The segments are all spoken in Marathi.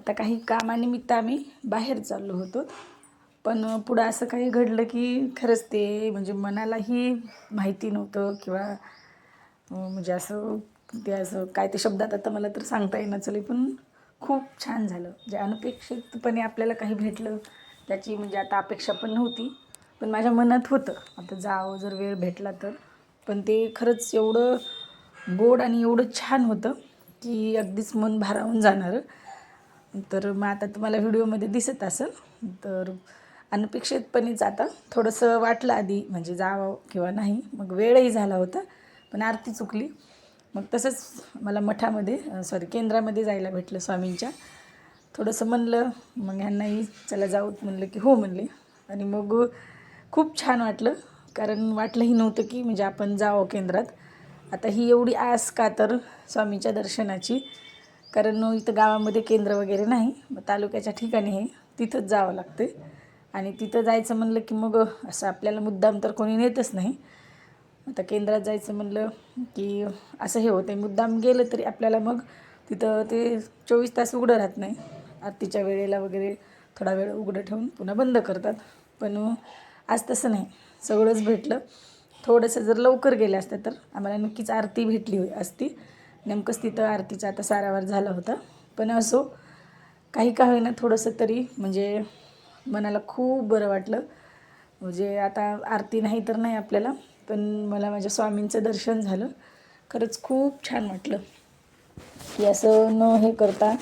आता काही कामानिमित्त आम्ही बाहेर चाललो होतो, पण पुढं असं काही घडलं की खरंच ते म्हणजे मनालाही माहिती नव्हतं किंवा म्हणजे असं ते असं काय ते शब्दात आता मला तर सांगता येईना झाले, पण खूप छान झालं. जे अनपेक्षितपणे आपल्याला काही भेटलं त्याची म्हणजे आता अपेक्षा पण नव्हती, पण माझ्या मनात होतं आता जावं जर वेळ भेटला तर. पण ते खरंच एवढं गोड आणि एवढं छान होतं की अगदीच मन भारावून जाणारं. तर मग आता तुम्हाला व्हिडिओमध्ये दिसत असेल, तर अनपेक्षितपणेच आता थोडंसं वाटलं आधी म्हणजे जावं किंवा नाही, मग वेळही झाला होता, पण आरती चुकली. मग तसंच मला मठामध्ये केंद्रामध्ये जायला भेटलं स्वामींच्या. थोडंसं म्हणलं, मग ह्यांनाही चला जाऊत म्हणलं की हो म्हणले. आणि मग खूप छान वाटलं, कारण वाटलंही नव्हतं की म्हणजे आपण जावं केंद्रात. आता ही एवढी आस का तर स्वामींच्या दर्शनाची, कारण इथं गावामध्ये केंद्र वगैरे नाही, मग तालुक्याच्या ठिकाणी आहे, तिथंच जावं लागते. आणि तिथं जायचं म्हणलं की मग असं आपल्याला मुद्दाम तर कोणी नेतच नाही. आता केंद्रात जायचं म्हणलं की असं हे होतं, मुद्दाम गेलं तरी आपल्याला मग तिथं ते 24 तास उघडं राहत नाही. आरतीच्या वेळेला वगैरे थोडा वेळ उघडं ठेवून पुन्हा बंद करतात. पण आज तसं नाही, सगळंच भेटलं. थोडंसं जर लवकर गेलं असतं तर आम्हाला नक्कीच आरती भेटली असती. नेमकंच तिथं आरतीचा आता सारावार झाला होता. पण असो, काही का होईना थोडंसं तरी म्हणजे मनाला खूप बरं वाटलं. म्हणजे आता आरती नाही तर नाही आपल्याला, पण मला माझ्या स्वामींचं दर्शन झालं. खरंच खूप छान वाटलं की असं न हे करता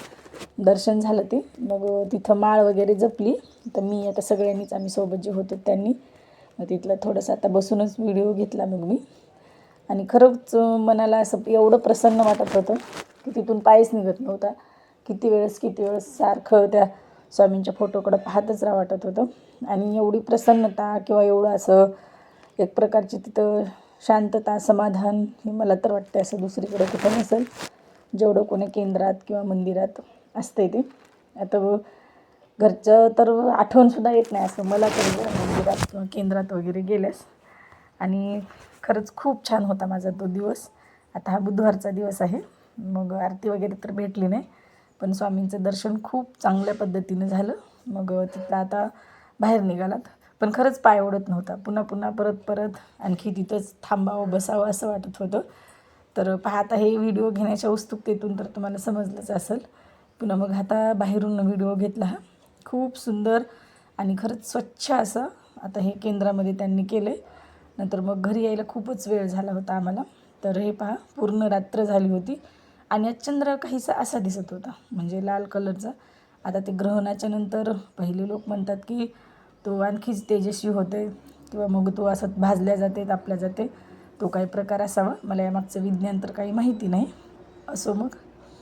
दर्शन झालं ते. मग तिथं माळ वगैरे जपली. तर मी आता सगळ्यांनीच आम्ही सोबत जे होतो त्यांनी मग तिथलं थोडंसं आता बसूनच व्हिडिओ घेतला मग मी. आणि खरंच मनाला असं एवढं प्रसन्न वाटत होतं की तिथून पायच निघत नव्हता. किती वेळेस सारखं त्या स्वामींच्या फोटोकडं पाहतच राहा वाटत होतं. आणि एवढी प्रसन्नता किंवा एवढं असं एक प्रकारची तिथं शांतता, समाधान हे मला तर वाटतं असं दुसरीकडे कुठं नसेल, जेवढं कोणी केंद्रात किंवा मंदिरात असते ते. आता घरचं तर आठवणसुद्धा येत नाही असं मला तर मंदिरात किंवा केंद्रात वगैरे गेल्यास. आणि खरंच खूप छान होता माझा तो दिवस. आता हा बुधवारचा दिवस आहे. मग आरती वगैरे तर भेटली नाही, पण स्वामींचं दर्शन खूप चांगल्या पद्धतीनं झालं. मग तिथं आता बाहेर निघालात, पण खरंच पाय ओढत नव्हता. पुन्हा परत आणखी तिथंच थांबावं बसावं असं वाटत होतं. तर पाहता हे व्हिडिओ घेण्याच्या उत्सुकतेतून तर तुम्हाला समजलंच असेल. पुन्हा मग आता बाहेरून व्हिडिओ घेतला हा. खूप सुंदर आणि खरंच स्वच्छ असं आता हे केंद्रामध्ये त्यांनी केलं आहे. नंतर मग घरी यायला खूपच वेळ झाला होता आम्हाला. तर हे पहा, पूर्ण रात्र झाली होती आणि आज चंद्र काहीसा असा दिसत होता म्हणजे लाल कलरचा. आता ते ग्रहणाच्या नंतर पहिले लोक म्हणतात की तो आणखीच तेजस्वी होते किंवा मग तो असं भाजल्या जाते, तापल्या जाते. तो काही प्रकार असावा, मला यामागचं विज्ञान तर काही माहिती नाही. असो मग